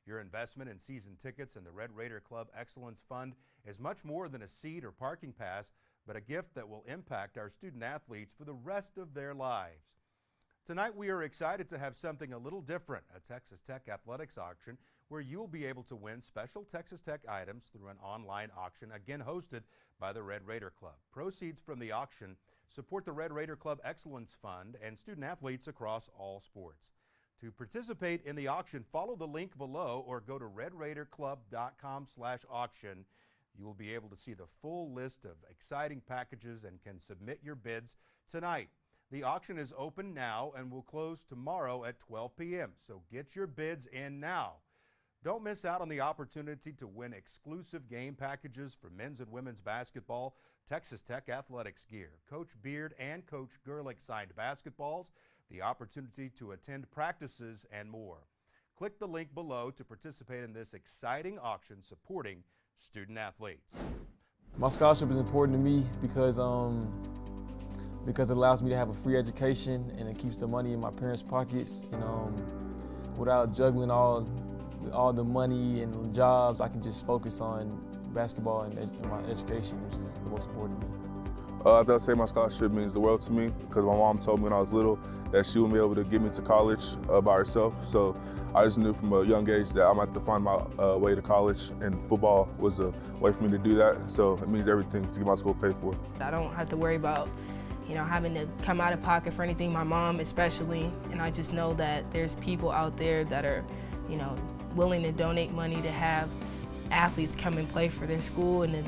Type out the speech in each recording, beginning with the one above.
Your investment in season tickets and the Red Raider Club Excellence Fund is much more than a seat or parking pass, but a gift that will impact our student athletes for the rest of their lives. Tonight we are excited to have something a little different, a Texas Tech Athletics auction where you'll be able to win special Texas Tech items through an online auction, again hosted by the Red Raider Club. Proceeds from the auction support the Red Raider Club Excellence Fund and student athletes across all sports. To participate in the auction, follow the link below or go to redraiderclub.com/auction. You will be able to see the full list of exciting packages and can submit your bids tonight. The auction is open now and will close tomorrow at 12 p.m., so get your bids in now. Don't miss out on the opportunity to win exclusive game packages for men's and women's basketball, Texas Tech athletics gear, Coach Beard and Coach Gerlich signed basketballs, the opportunity to attend practices, and more. Click the link below to participate in this exciting auction supporting student athletes. My scholarship is important to me because it allows me to have a free education and it keeps the money in my parents' pockets. Without juggling all the money and jobs, I can just focus on basketball and my education, which is the most important to me. I'd say my scholarship means the world to me because my mom told me when I was little that she wouldn't be able to get me to college by herself. So I just knew from a young age that I'm going to have to find my way to college, and football was a way for me to do that. So it means everything to get my school paid for. I don't have to worry about having to come out of pocket for anything, my mom especially, and I just know that there's people out there that are, willing to donate money to have athletes come and play for their school and then,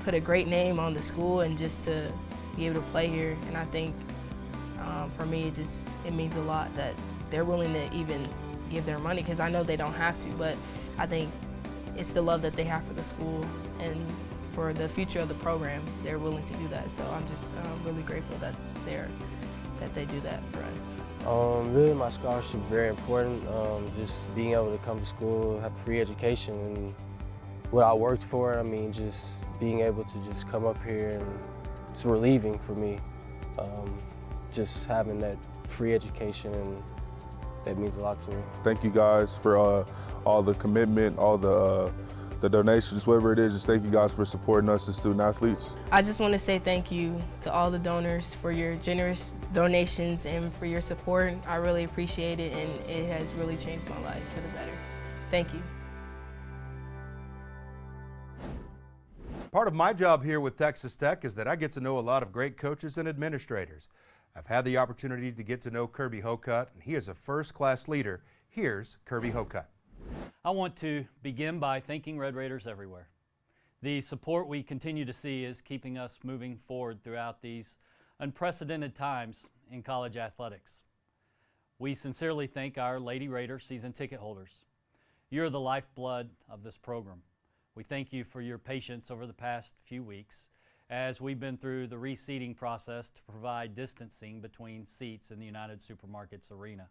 put a great name on the school and just to be able to play here. And I think for me, it means a lot that they're willing to even give their money, because I know they don't have to, but I think it's the love that they have for the school and for the future of the program, they're willing to do that. So I'm just really grateful that they do that for us. Really, my scholarship is very important. Just being able to come to school, have a free education, and what I worked for. I mean, just being able to just come up here, and it's relieving for me. Just having that free education, and that means a lot to me. Thank you guys for all the commitment, all the donations, whatever it is. Just thank you guys for supporting us as student athletes. I just want to say thank you to all the donors for your generous donations and for your support. I really appreciate it, and it has really changed my life for the better. Thank you. Part of my job here with Texas Tech is that I get to know a lot of great coaches and administrators. I've had the opportunity to get to know Kirby Hocutt, and he is a first-class leader. Here's Kirby Hocutt. I want to begin by thanking Red Raiders everywhere. The support we continue to see is keeping us moving forward throughout these unprecedented times in college athletics. We sincerely thank our Lady Raider season ticket holders. You're the lifeblood of this program. We thank you for your patience over the past few weeks as we've been through the reseating process to provide distancing between seats in the United Supermarkets arena.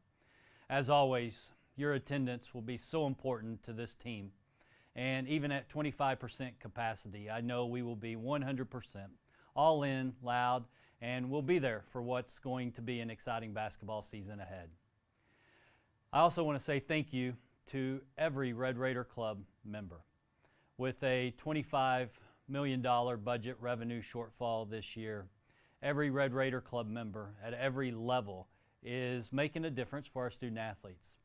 As always, your attendance will be so important to this team, and even at 25% capacity, I know we will be 100% all in, loud, and we'll be there for what's going to be an exciting basketball season ahead. I also want to say thank you to every Red Raider Club member. With a $25 million budget revenue shortfall this year, every Red Raider Club member at every level is making a difference for our student athletes.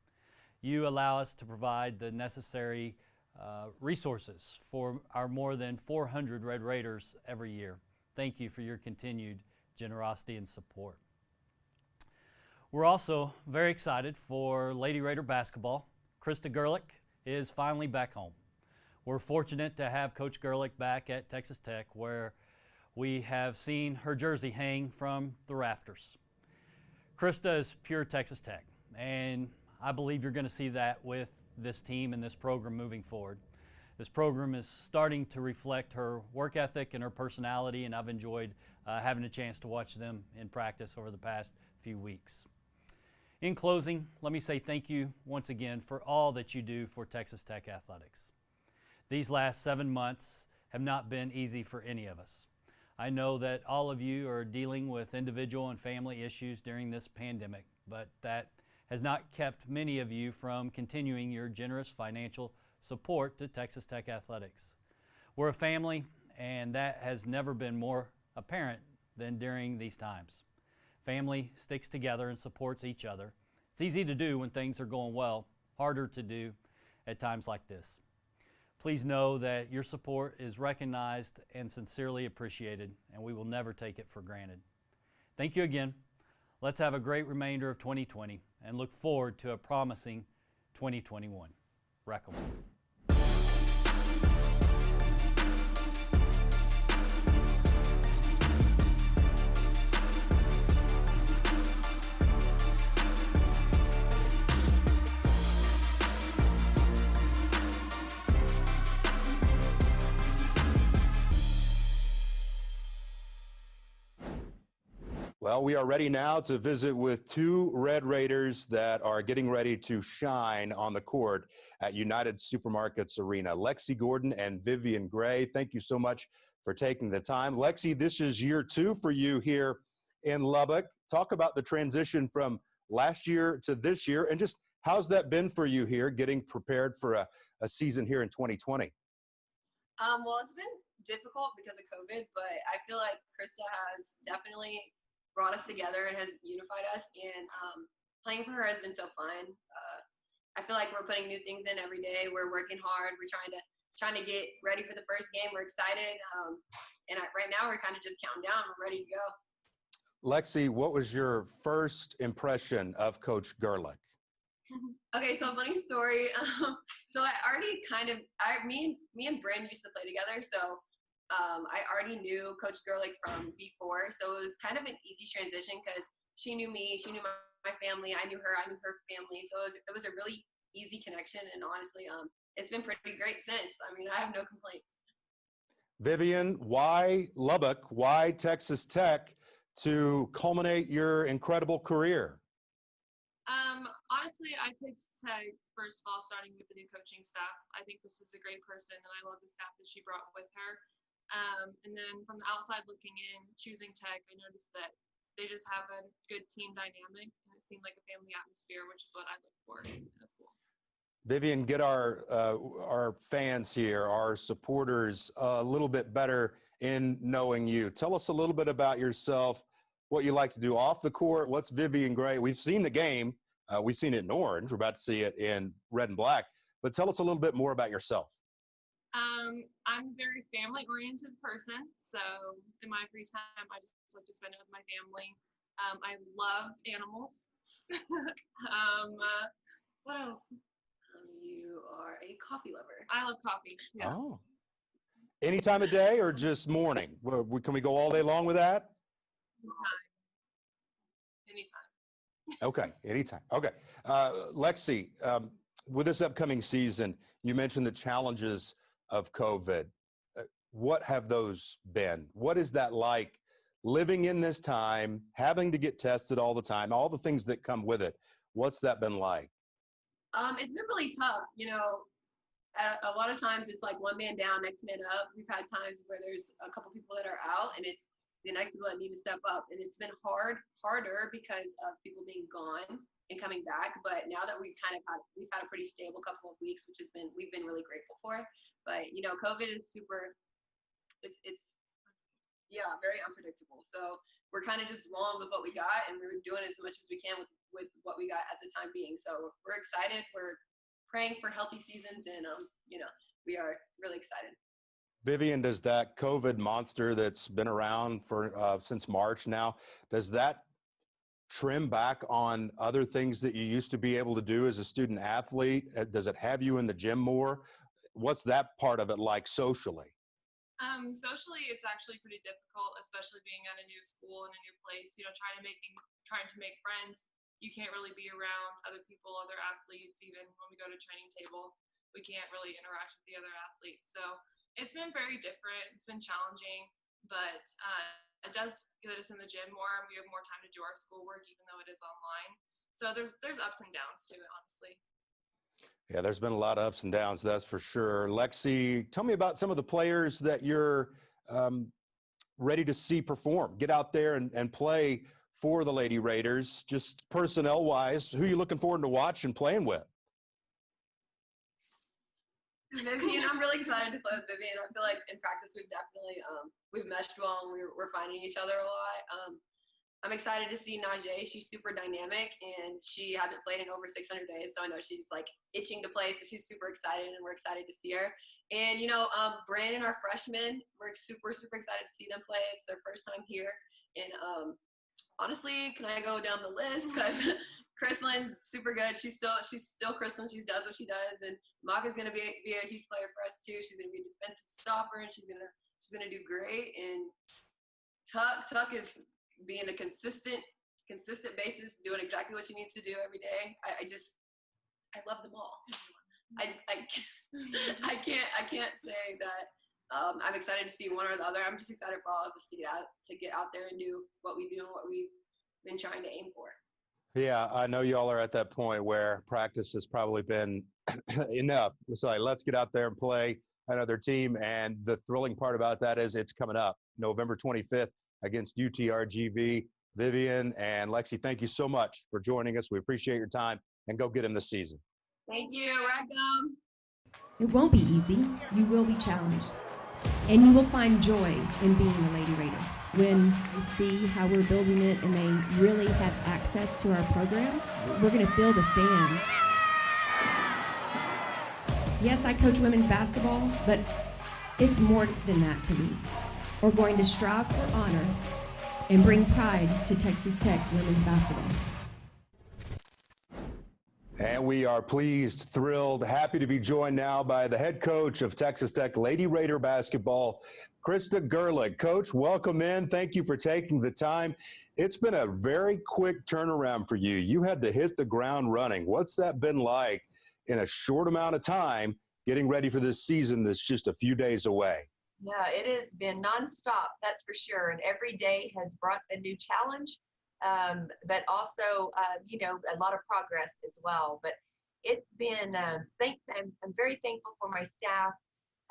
You allow us to provide the necessary resources for our more than 400 Red Raiders every year. Thank you for your continued generosity and support. We're also very excited for Lady Raider basketball. Krista Gerlich is finally back home. We're fortunate to have Coach Gerlich back at Texas Tech, where we have seen her jersey hang from the rafters. Krista is pure Texas Tech, and I believe you're going to see that with this team and this program moving forward. This program is starting to reflect her work ethic and her personality, and I've enjoyed having a chance to watch them in practice over the past few weeks. In closing, let me say thank you once again for all that you do for Texas Tech athletics. These last 7 months have not been easy for any of us. I know that all of you are dealing with individual and family issues during this pandemic, but that has not kept many of you from continuing your generous financial support to Texas Tech Athletics. We're a family, and that has never been more apparent than during these times. Family sticks together and supports each other. It's easy to do when things are going well, harder to do at times like this. Please know that your support is recognized and sincerely appreciated, and we will never take it for granted. Thank you again. Let's have a great remainder of 2020 and look forward to a promising 2021. Wreck 'em. Well, we are ready now to visit with two Red Raiders that are getting ready to shine on the court at United Supermarkets Arena. Lexi Gordon and Vivian Gray, thank you so much for taking the time. Lexi, this is year 2 for you here in Lubbock. Talk about the transition from last year to this year, and just how's that been for you here, getting prepared for a season here in 2020? Well, it's been difficult because of COVID, but I feel like Krista has definitely brought us together and has unified us, and playing for her has been so fun. I feel like we're putting new things in every day. We're working hard. We're trying to get ready for the first game. We're excited, and right now we're kind of just counting down. We're ready to go. Lexi, what was your first impression of Coach Gerlich? Okay, so funny story. So I already me and Bryn used to play together, so I already knew Coach Gerlich from before, so it was kind of an easy transition because she knew me, she knew my family, I knew her family, so it was a really easy connection, and honestly, it's been pretty great since. I mean, I have no complaints. Vivian, why Lubbock? Why Texas Tech to culminate your incredible career? Honestly, I picked Tech, first of all, starting with the new coaching staff. I think Krista's a great person, and I love the staff that she brought with her. And then from the outside looking in, choosing Tech, I noticed that they just have a good team dynamic, and it seemed like a family atmosphere, which is what I look for in a school. Vivian, get our fans here, our supporters, a little bit better in knowing you. Tell us a little bit about yourself, what you like to do off the court. What's Vivian Gray? We've seen the game. We've seen it in orange. We're about to see it in red and black. But tell us a little bit more about yourself. I'm a very family-oriented person, so in my free time, I just like to spend it with my family. I love animals. What else? You are a coffee lover. I love coffee. Yeah. Oh. Any time of day or just morning? Can we go all day long with that? Anytime. Okay, anytime. Okay. Lexi, with this upcoming season, you mentioned the challenges of COVID. What have those been? What is that like, living in this time, having to get tested all the time, all the things that come with it? What's that been like? It's been really tough. You know, a lot of times it's like one man down, next man up. We've had times where there's a couple people that are out, and it's the next people that need to step up. And it's been harder because of people being gone and coming back. But now that we've had a pretty stable couple of weeks, which we've been really grateful for. But you know, COVID is it's very unpredictable. So we're kind of just rolling with what we got, and we're doing as much as we can with what we got at the time being. So we're excited. We're praying for healthy seasons, and we are really excited. Vivian, does that COVID monster that's been around for since March now, does that trim back on other things that you used to be able to do as a student athlete? Does it have you in the gym more? What's that part of it like socially? Socially, it's actually pretty difficult, especially being at a new school and a new place. You know, trying to make friends. You can't really be around other people, other athletes. Even when we go to training table, we can't really interact with the other athletes. So it's been very different. It's been challenging, but it does get us in the gym more, and we have more time to do our schoolwork, even though it is online. So there's ups and downs to it, honestly. Yeah, there's been a lot of ups and downs, that's for sure. Lexi, tell me about some of the players that you're ready to see perform. Get out there and play for the Lady Raiders, just personnel-wise? Who are you looking forward to watch and playing with? Vivian, I'm really excited to play with Vivian. I feel like in practice we've definitely we've meshed well and we're finding each other a lot. I'm excited to see Najee. She's super dynamic and she hasn't played in over 600 days, so I know she's like itching to play. So she's super excited and we're excited to see her. And Brandon, our freshman, we're super excited to see them play. It's their first time here. And honestly, can I go down the list? Because Chrislyn, super good. She's still Chrislyn. She does what she does, and Maka's gonna be a huge player for us too. She's gonna be a defensive stopper, and she's gonna do great. And Tuck is being a consistent basis, doing exactly what she needs to do every day. I love them all. I can't say that I'm excited to see one or the other. I'm just excited for all of us to get out there and do what we do and what we've been trying to aim for. Yeah, I know y'all are at that point where practice has probably been enough. It's like, let's get out there and play another team. And the thrilling part about that is it's coming up November 25th against UTRGV. Vivian and Lexi, thank you so much for joining us. We appreciate your time, and go get them this season. Thank you. Ragdom. It won't be easy. You will be challenged. And you will find joy in being a Lady Raider. When you see how we're building it and they really have access to our program, we're going to feel the stand. Yes, I coach women's basketball, but it's more than that to me. We're going to strive for honor and bring pride to Texas Tech women's basketball. And we are pleased, thrilled, happy to be joined now by the head coach of Texas Tech Lady Raider basketball, Krista Gerlich. Coach, welcome in. Thank you for taking the time. It's been a very quick turnaround for you. You had to hit the ground running. What's that been like in a short amount of time getting ready for this season that's just a few days away? Yeah, it has been nonstop, that's for sure. And every day has brought a new challenge. But also, a lot of progress as well. But it's been, I'm very thankful for my staff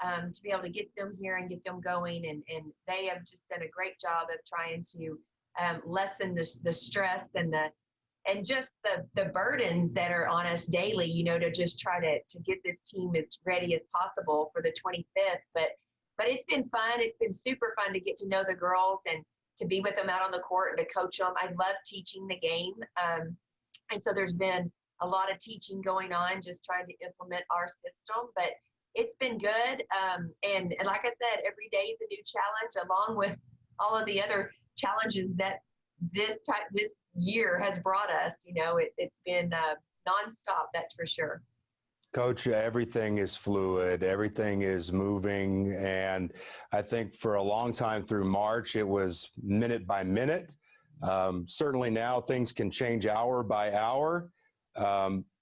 to be able to get them here and get them going. And they have just done a great job of trying to lessen the stress and just the burdens that are on us daily, to just try to get this team as ready as possible for the 25th. But it's been fun. It's been super fun to get to know the girls and to be with them out on the court and to coach them. I love teaching the game. And so there's been a lot of teaching going on, just trying to implement our system, but it's been good. And like I said, every day is a new challenge, along with all of the other challenges that this year has brought us. It's been nonstop, that's for sure. Coach, everything is fluid, everything is moving, and I think for a long time through March, it was minute by minute. Certainly now things can change hour by hour.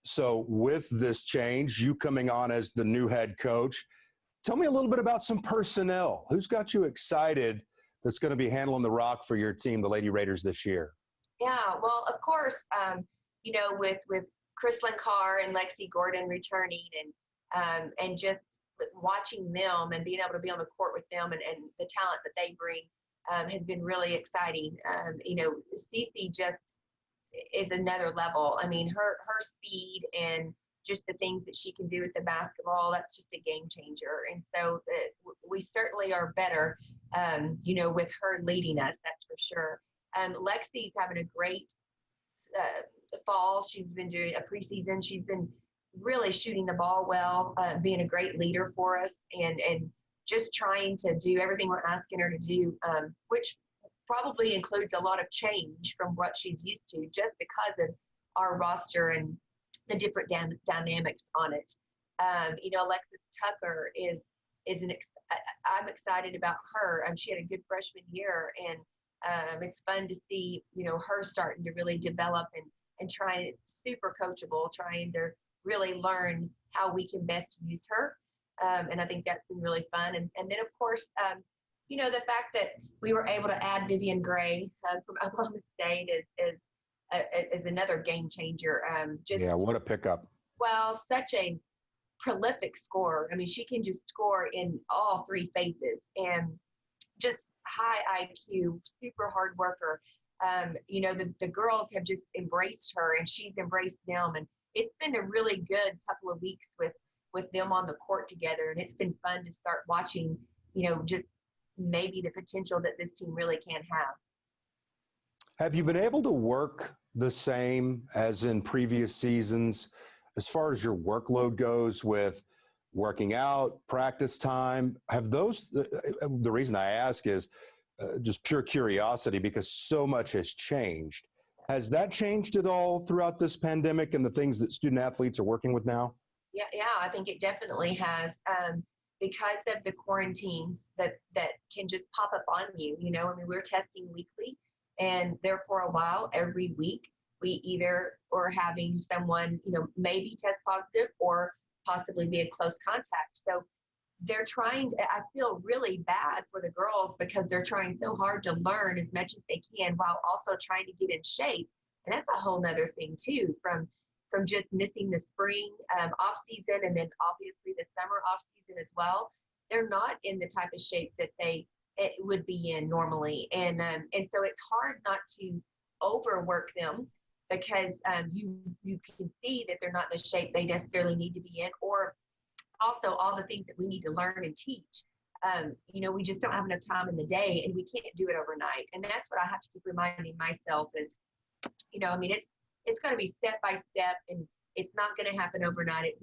So with this change, you coming on as the new head coach, tell me a little bit about some personnel. Who's got you excited that's going to be handling the rock for your team, the Lady Raiders, this year? Yeah, well, of course, with Chrislyn Carr and Lexi Gordon returning and just watching them and being able to be on the court with them and the talent that they bring has been really exciting. Cece just is another level. I mean, her speed and just the things that she can do with the basketball, that's just a game changer. And so we certainly are better, with her leading us, that's for sure. Lexi's having a great fall. She's been doing a preseason. She's been really shooting the ball well, being a great leader for us, and just trying to do everything we're asking her to do, which probably includes a lot of change from what she's used to, just because of our roster and the different dynamics on it. Alexis Tucker I'm excited about her. She had a good freshman year, and it's fun to see, her starting to really develop and trying, super coachable, trying to really learn how we can best use her. And I think that's been really fun. And then, of course, the fact that we were able to add Vivian Gray from Oklahoma State is another game changer. What a pickup. Well, such a prolific scorer. I mean, she can just score in all three phases, and just high IQ, super hard worker. You know, the girls have just embraced her, and she's embraced them, and it's been a really good couple of weeks with them on the court together, and it's been fun to start watching, you know, just maybe the potential that this team really can have. Have you been able to work the same as in previous seasons as far as your workload goes with working out, practice time? Have those, the reason I ask is just pure curiosity because so much has changed. Has that changed at all throughout this pandemic and the things that student athletes are working with now? Yeah, I think it definitely has. Because of the quarantines that can just pop up on you, you know, I mean, we're testing weekly, and there for a while, every week, we either are having someone, you know, maybe test positive or possibly be a close contact. So they're trying, I feel really bad for the girls because they're trying so hard to learn as much as they can while also trying to get in shape. And that's a whole nother thing too, from just missing the spring off season and then obviously the summer off season as well. They're not in the type of shape that it would be in normally. And so it's hard not to overwork them because you can see that they're not in the shape they necessarily need to be in, or also all the things that we need to learn and teach. You know, we just don't have enough time in the day, and we can't do it overnight. And that's what I have to keep reminding myself is, you know, I mean, it's going to be step by step, and it's not going to happen overnight.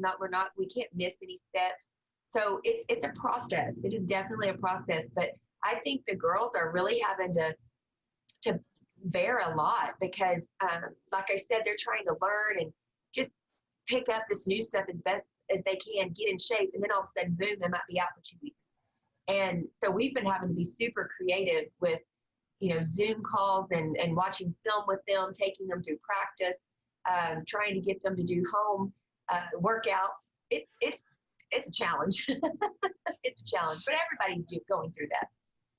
We can't miss any steps. So it's a process. It is definitely a process, but I think the girls are really having to bear a lot because, like I said, they're trying to learn and just pick up this new stuff as best as they can, get in shape, and then all of a sudden, boom, they might be out for 2 weeks. And so we've been having to be super creative with, you know, Zoom calls and watching film with them, taking them through practice, trying to get them to do home workouts. It's a challenge. It's a challenge, but everybody's going through that.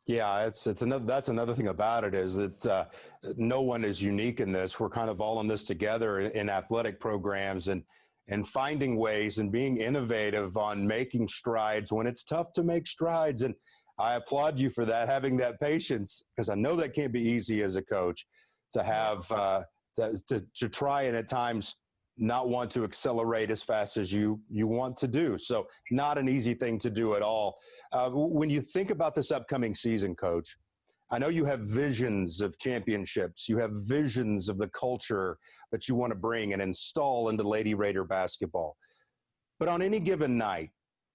Yeah, that's another thing about it is that no one is unique in this. We're kind of all in this together in athletic programs and finding ways and being innovative on making strides when it's tough to make strides. And I applaud you for that, having that patience, because I know that can't be easy as a coach to have to try and at times not want to accelerate as fast as you want to do. So not an easy thing to do at all. When you think about this upcoming season, Coach, I know you have visions of championships. You have visions of the culture that you want to bring and install into Lady Raider basketball. But on any given night,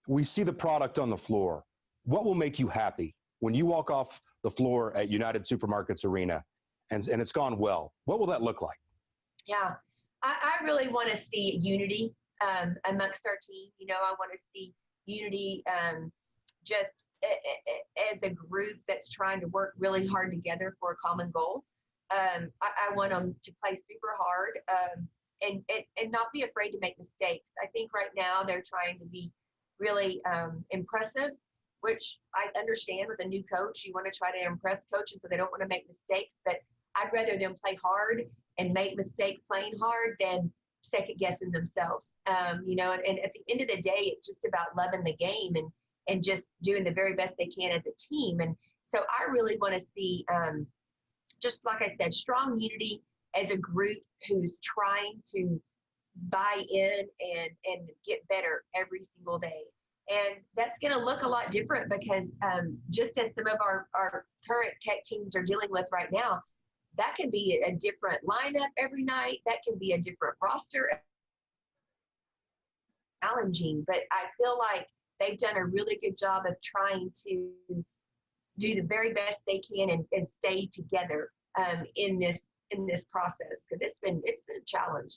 we see the product on the floor. What will make you happy when you walk off the floor at United Supermarkets Arena and it's gone well? What will that look like? Yeah, I really want to see unity amongst our team. You know, I want to see unity just as a group that's trying to work really hard together for a common goal. I want them to play super hard and not be afraid to make mistakes. I think right now they're trying to be really impressive, which I understand with a new coach. You want to try to impress coaches, so they don't want to make mistakes. But I'd rather them play hard and make mistakes playing hard than second guessing themselves. You know, and at the end of the day, it's just about loving the game and just doing the very best they can as a team. And so I really want to see, just like I said, strong unity as a group who's trying to buy in and get better every single day. And that's going to look a lot different because just as some of our current tech teams are dealing with right now, that can be a different lineup every night. That can be a different roster. Challenging, but I feel like they've done a really good job of trying to do the very best they can and stay together in this process, because it's been a challenge.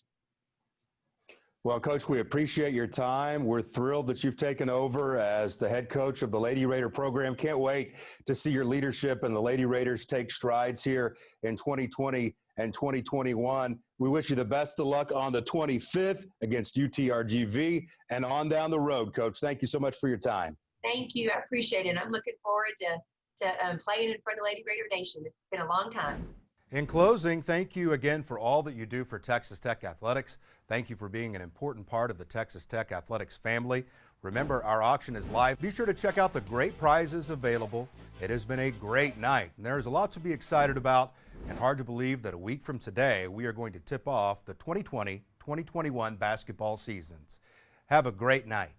Well, Coach, we appreciate your time. We're thrilled that you've taken over as the head coach of the Lady Raider program. Can't wait to see your leadership and the Lady Raiders take strides here in 2020 and 2021. We wish you the best of luck on the 25th against UTRGV and on down the road, Coach. Thank you so much for your time. Thank you. I appreciate it. I'm looking forward to playing in front of Lady Raider Nation. It's been a long time. In closing, thank you again for all that you do for Texas Tech Athletics. Thank you for being an important part of the Texas Tech Athletics family. Remember, our auction is live. Be sure to check out the great prizes available. It has been a great night, and there's a lot to be excited about And hard to believe that a week from today, we are going to tip off the 2020-2021 basketball seasons. Have a great night.